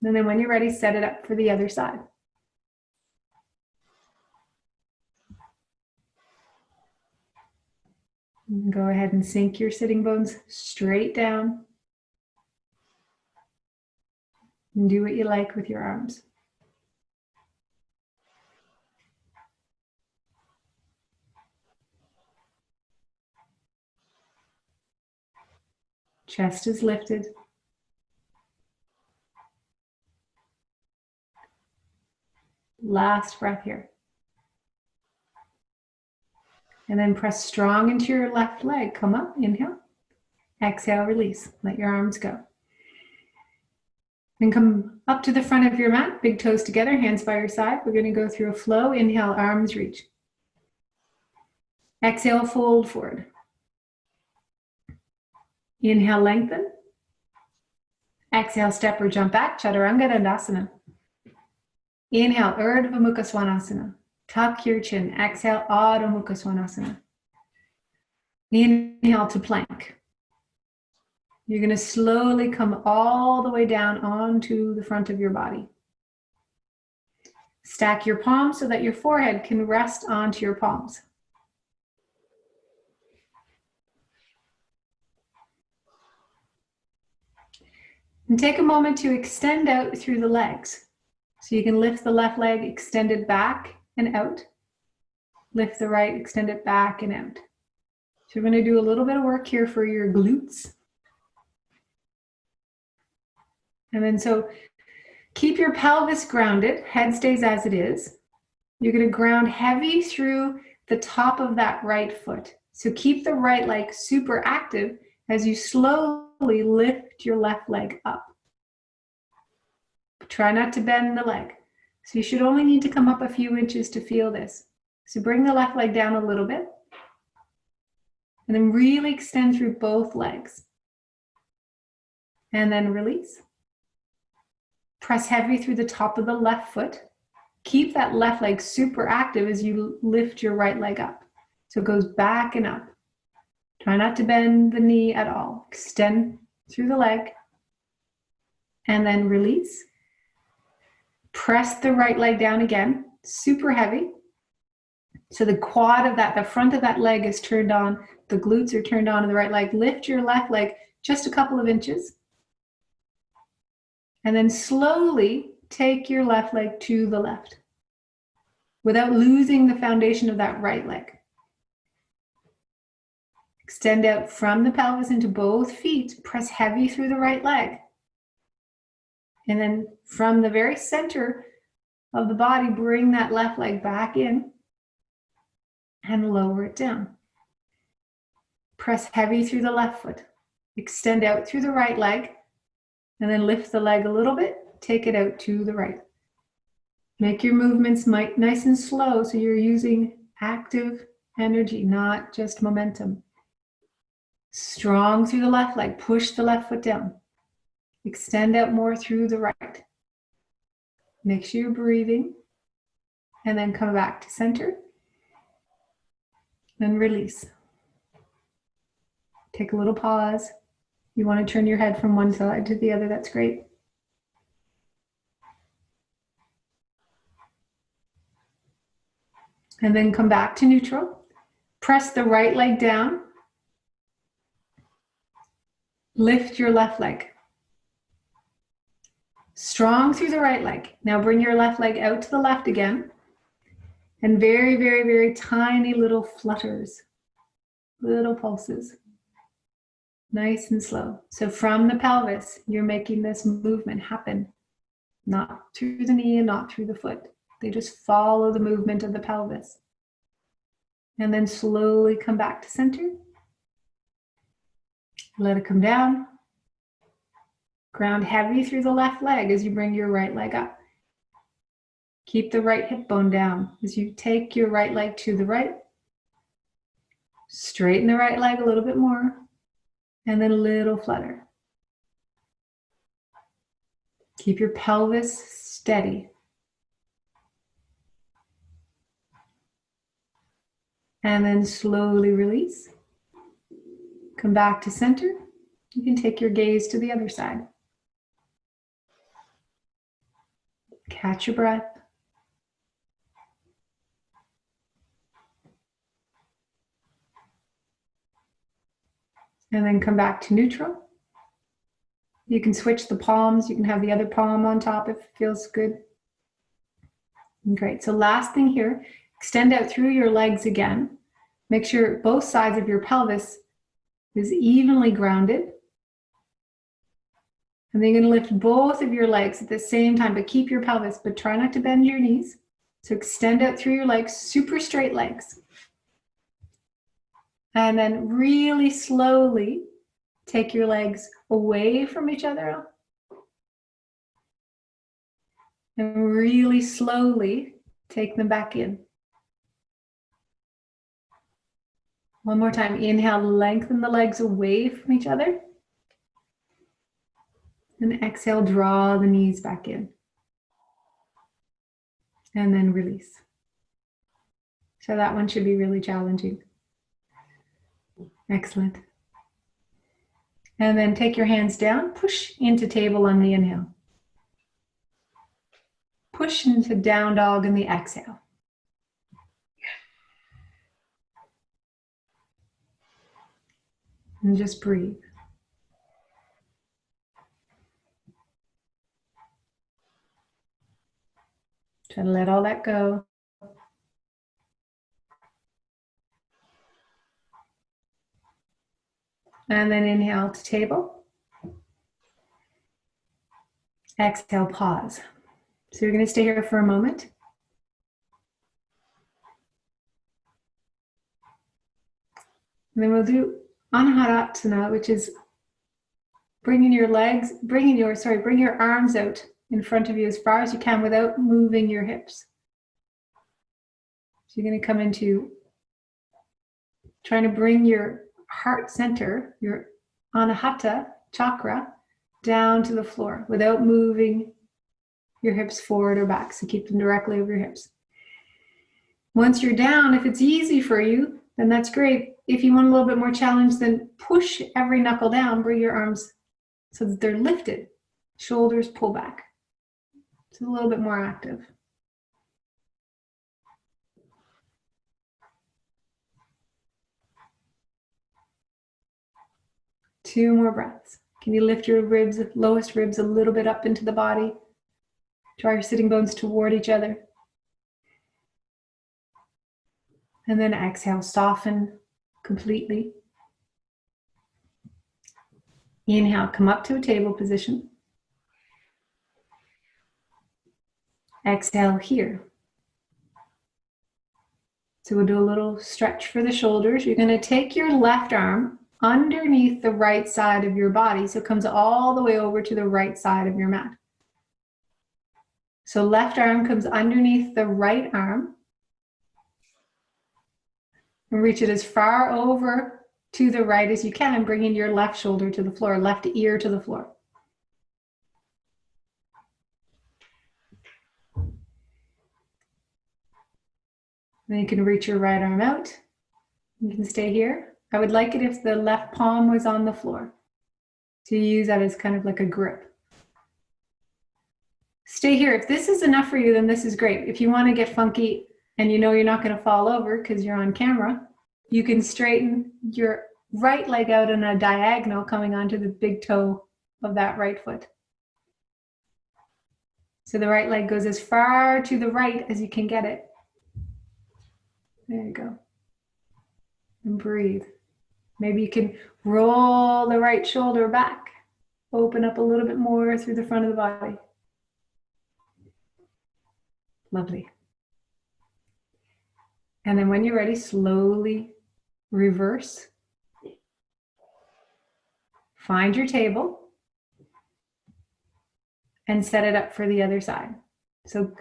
And then when you're ready, set it up for the other side. And go ahead and sink your sitting bones straight down. And do what you like with your arms. Chest is lifted. Last breath here. And then press strong into your left leg. Come up, inhale. Exhale, release. Let your arms go. And come up to the front of your mat, big toes together, hands by your side. We're going to go through a flow. Inhale, arms reach. Exhale, fold forward. Inhale, lengthen. Exhale, step or jump back, Chaturanga Dandasana. Inhale, Urdhva Mukha Svanasana. Tuck your chin. Exhale, Adho Mukha Svanasana. Inhale to plank. You're going to slowly come all the way down onto the front of your body. Stack your palms so that your forehead can rest onto your palms. And take a moment to extend out through the legs. So you can lift the left leg, extend it back and out. Lift the right, extend it back and out. So we're going to do a little bit of work here for your glutes. And then so keep your pelvis grounded, head stays as it is. You're going to ground heavy through the top of that right foot. So keep the right leg super active as you slowly lift your left leg up. Try not to bend the leg. So you should only need to come up a few inches to feel this. So bring the left leg down a little bit. And then really extend through both legs. And then release. Press heavy through the top of the left foot. Keep that left leg super active as you lift your right leg up. So it goes back and up. Try not to bend the knee at all. Extend through the leg. And then release. Press the right leg down again, super heavy. So the quad of that, the front of that leg is turned on. The glutes are turned on in the right leg. Lift your left leg just a couple of inches. And then slowly take your left leg to the left without losing the foundation of that right leg. Extend out from the pelvis into both feet. Press heavy through the right leg. And then from the very center of the body, bring that left leg back in and lower it down. Press heavy through the left foot. Extend out through the right leg and then lift the leg a little bit. Take it out to the right. Make your movements nice and slow so you're using active energy, not just momentum. Strong through the left leg. Push the left foot down. Extend out more through the right. Make sure you're breathing. And then come back to center. And release. Take a little pause. You want to turn your head from one side to the other. That's great. And then come back to neutral. Press the right leg down. Lift your left leg. Strong through the right leg. Now bring your left leg out to the left again. And very, very, very tiny little flutters. Little pulses. Nice and slow. So from the pelvis, you're making this movement happen. Not through the knee and not through the foot. They just follow the movement of the pelvis. And then slowly come back to center. Let it come down. Ground heavy through the left leg as you bring your right leg up. Keep the right hip bone down as you take your right leg to the right. Straighten the right leg a little bit more. And then a little flutter. Keep your pelvis steady. And then slowly release. Come back to center. You can take your gaze to the other side. Catch your breath. And then come back to neutral. You can switch the palms. You can have the other palm on top if it feels good. Great. So last thing here, extend out through your legs again. Make sure both sides of your pelvis is evenly grounded. And then you're going to lift both of your legs at the same time, but keep your pelvis, but try not to bend your knees. So extend out through your legs, super straight legs. And then really slowly take your legs away from each other. And really slowly take them back in. One more time. Inhale, lengthen the legs away from each other. And exhale, draw the knees back in. And then release. So that one should be really challenging. Excellent. And then take your hands down, push into table on the inhale. Push into down dog in the exhale. And just breathe. Try to let all that go. And then inhale to table. Exhale, pause. So you're going to stay here for a moment. And then we'll do Anahatasana, which is bringing your arms out in front of you as far as you can without moving your hips. So you're going to come into trying to bring your heart center, your Anahata chakra, down to the floor without moving your hips forward or back. So keep them directly over your hips. Once you're down, if it's easy for you, then that's great. If you want a little bit more challenge, then push every knuckle down, bring your arms so that they're lifted. Shoulders pull back. It's a little bit more active. Two more breaths. Can you lift your ribs, lowest ribs, a little bit up into the body? Draw your sitting bones toward each other. And then exhale, soften completely. Inhale, come up to a table position. Exhale here. So we'll do a little stretch for the shoulders. You're going to take your left arm underneath the right side of your body. So it comes all the way over to the right side of your mat. So left arm comes underneath the right arm. And reach it as far over to the right as you can, bringing your left shoulder to the floor, left ear to the floor. Then you can reach your right arm out. You can stay here. I would like it if the left palm was on the floor. So you use that as kind of like a grip. Stay here. If this is enough for you, then this is great. If you want to get funky and you know you're not going to fall over because you're on camera, you can straighten your right leg out in a diagonal coming onto the big toe of that right foot. So the right leg goes as far to the right as you can get it. There you go. And breathe. Maybe you can roll the right shoulder back. Open up a little bit more through the front of the body. Lovely. And then when you're ready, slowly reverse. Find your table and set it up for the other side. So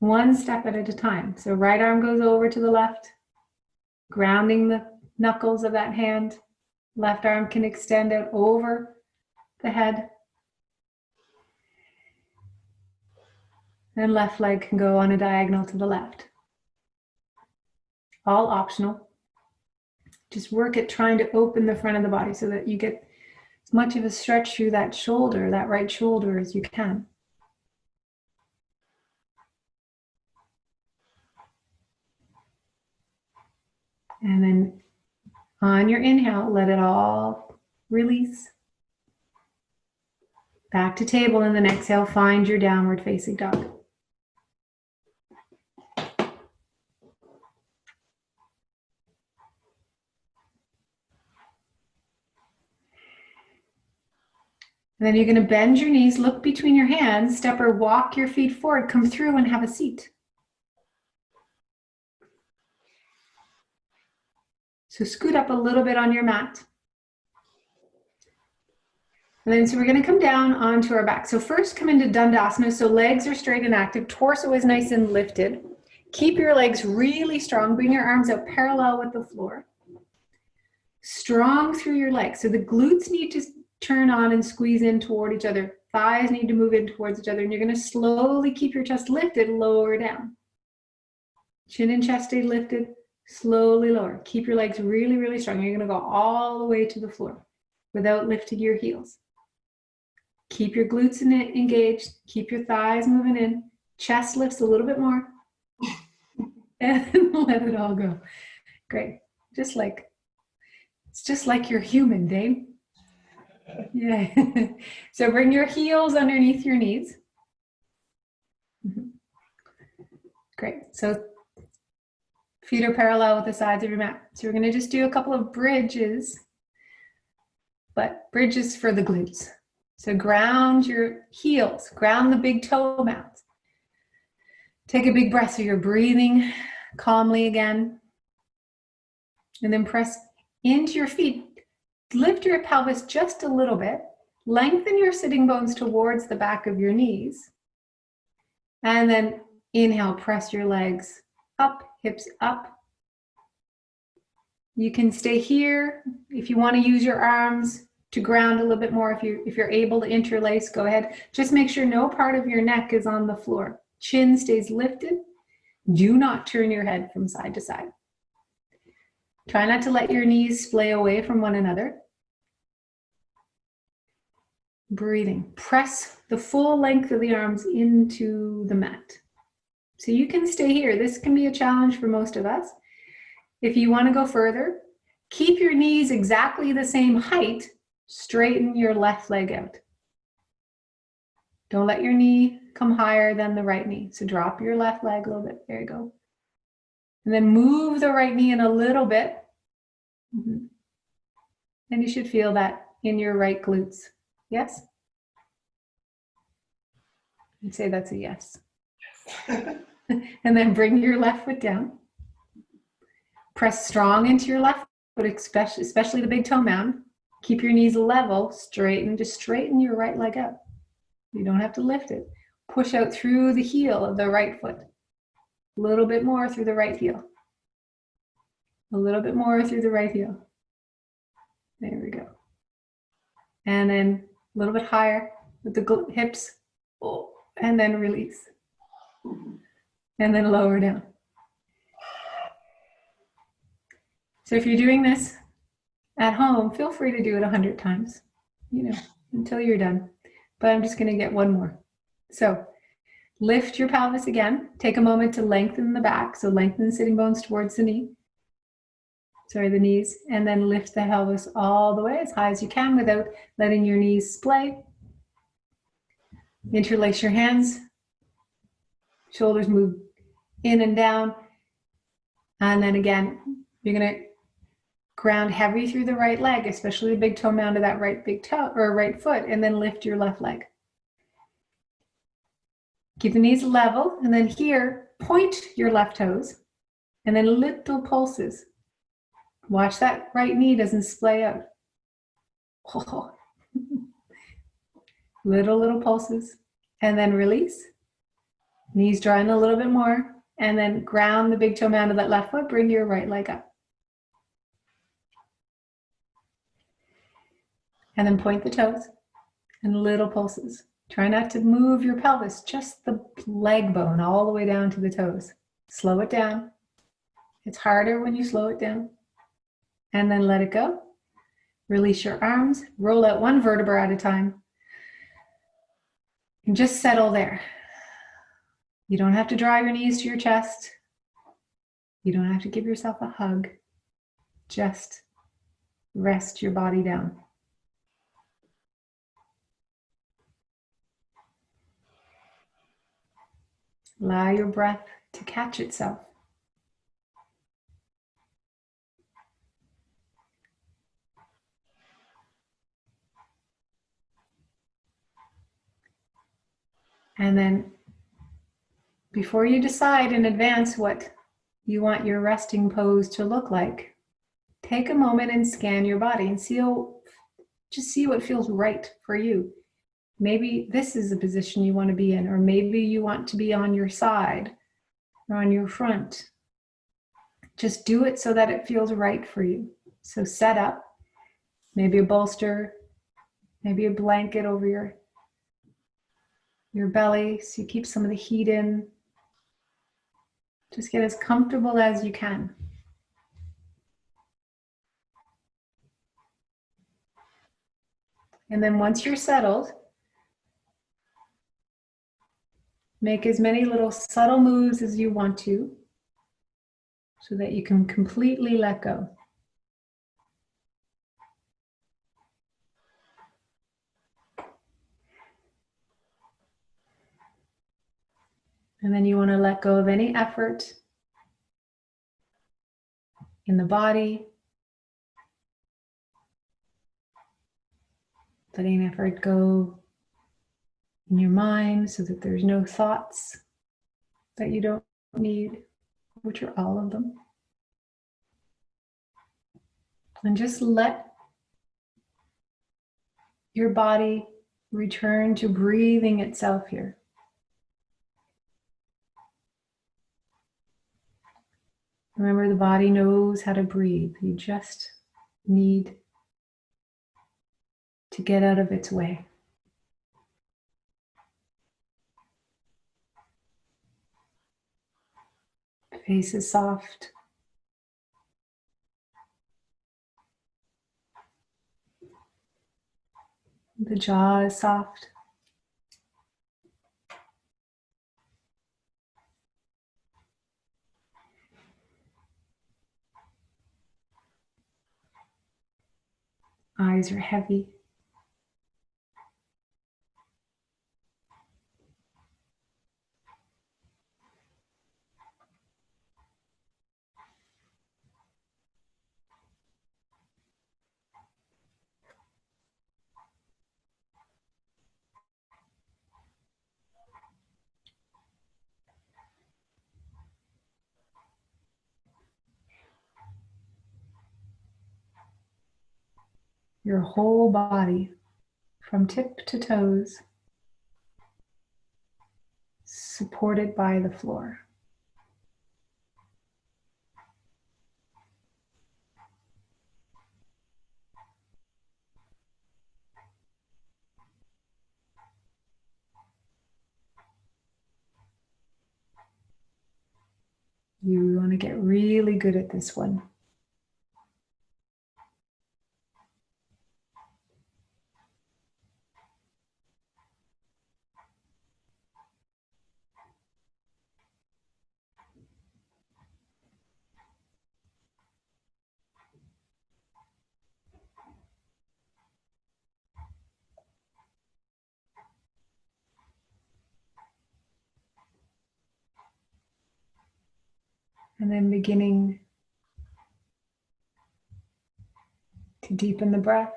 one step at a time. So right arm goes over to the left, grounding the knuckles of that hand. Left arm can extend out over the head. And left leg can go on a diagonal to the left. All optional. Just work at trying to open the front of the body so that you get as much of a stretch through that shoulder, that right shoulder, as you can. And then on your inhale, let it all release. Back to table, and then exhale, find your downward facing dog. And then you're going to bend your knees, look between your hands, step or walk your feet forward, come through and have a seat. So scoot up a little bit on your mat. And then so we're going to come down onto our back. So first come into Dandasana, so legs are straight and active, torso is nice and lifted. Keep your legs really strong, bring your arms out parallel with the floor. Strong through your legs. So the glutes need to turn on and squeeze in toward each other. Thighs need to move in towards each other, and you're going to slowly keep your chest lifted, lower down. Chin and chest stay lifted, slowly lower. Keep your legs really, really strong. You're going to go all the way to the floor without lifting your heels. Keep your glutes engaged. Keep your thighs moving in. Chest lifts a little bit more. And let it all go. Great. It's just like you're human, Dane. Yeah. So bring your heels underneath your knees. Great. So feet are parallel with the sides of your mat. So we're going to just do a couple of bridges, but bridges for the glutes. So ground your heels, ground the big toe mounds. Take a big breath so you're breathing calmly again. And then press into your feet. Lift your pelvis just a little bit. Lengthen your sitting bones towards the back of your knees. And then inhale, press your legs up, hips up. You can stay here. If you want to use your arms to ground a little bit more, if you're able to interlace, go ahead. Just make sure no part of your neck is on the floor. Chin stays lifted. Do not turn your head from side to side. Try not to let your knees splay away from one another. Breathing. Press the full length of the arms into the mat. So you can stay here. This can be a challenge for most of us. If you want to go further, keep your knees exactly the same height. Straighten your left leg out. Don't let your knee come higher than the right knee. So drop your left leg a little bit. There you go. And then move the right knee in a little bit. And you should feel that in your right glutes. Yes? I'd say that's a yes. And then bring your left foot down. Press strong into your left foot, especially the big toe mound. Keep your knees level, straighten. Just straighten your right leg up. You don't have to lift it. Push out through the heel of the right foot. A little bit more through the right heel. A little bit more through the right heel. There we go. And then a little bit higher with the hips. Oh, and then release. And then lower down. So if you're doing this at home, feel free to do it 100 times, until you're done. But I'm just going to get one more. So lift your pelvis again. Take a moment to lengthen the back. So lengthen the sitting bones towards the the knees. And then lift the pelvis all the way as high as you can without letting your knees splay. Interlace your hands. Shoulders move in and down. And then again, you're going to ground heavy through the right leg, especially the big toe mound of that right big toe or right foot, and then lift your left leg. Keep the knees level, and then here, point your left toes, and then little pulses. Watch that right knee doesn't splay out. Oh. Little pulses, and then release. Knees draw in a little bit more, and then ground the big toe mound of that left foot, bring your right leg up. And then point the toes and little pulses. Try not to move your pelvis, just the leg bone all the way down to the toes. Slow it down. It's harder when you slow it down. And then let it go. Release your arms. Roll out one vertebra at a time. And just settle there. You don't have to draw your knees to your chest. You don't have to give yourself a hug. Just rest your body down. Allow your breath to catch itself. And then before you decide in advance what you want your resting pose to look like, take a moment and scan your body and just see what feels right for you. Maybe this is the position you want to be in, or maybe you want to be on your side or on your front. Just do it so that it feels right for you. So set up, maybe a bolster, maybe a blanket over your belly so you keep some of the heat in. Just get as comfortable as you can. And then once you're settled, make as many little subtle moves as you want to so that you can completely let go. And then you want to let go of any effort in the body, letting effort go in your mind so that there's no thoughts that you don't need, which are all of them. And just let your body return to breathing itself here. Remember, the body knows how to breathe. You just need to get out of its way. Face is soft. The jaw is soft. Eyes are heavy. Your whole body, from tip to toes, supported by the floor. You want to get really good at this one. And then beginning to deepen the breath.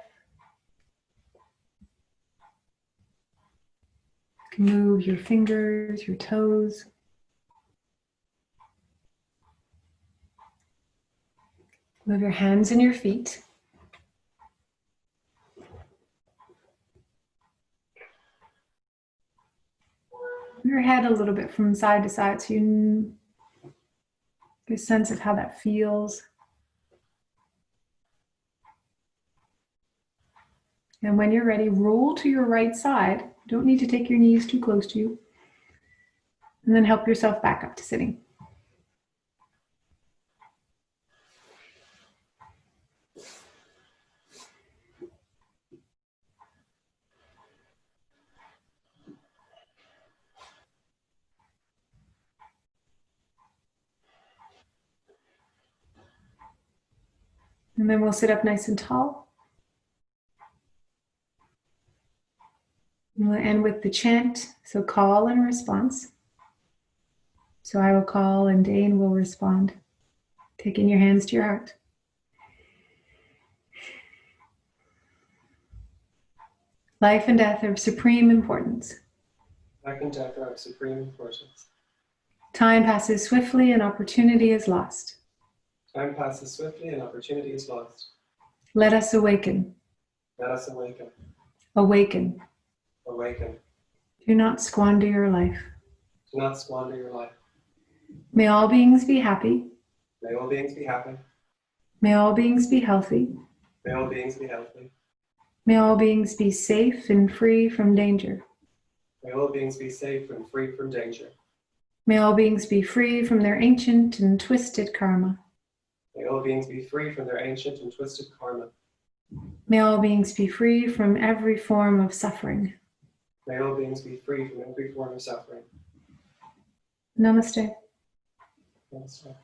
You can move your fingers, your toes. Move your hands and your feet. Move your head a little bit from side to side so you get a sense of how that feels. And when you're ready, roll to your right side. You don't need to take your knees too close to you. And then help yourself back up to sitting. And then we'll sit up nice and tall. And we'll end with the chant, so call and response. So I will call and Dane will respond. Taking your hands to your heart. Life and death are of supreme importance. Life and death are of supreme importance. Time passes swiftly and opportunity is lost. Time passes swiftly and opportunity is lost. Let us awaken. Let us awaken. Awaken. Awaken. Do not squander your life. Do not squander your life. May all beings be happy. May all beings be happy. May all beings be healthy. May all beings be healthy. May all beings be safe and free from danger. May all beings be safe and free from danger. May all beings be free from their ancient and twisted karma. May all beings be free from their ancient and twisted karma. May all beings be free from every form of suffering. May all beings be free from every form of suffering. Namaste. Namaste.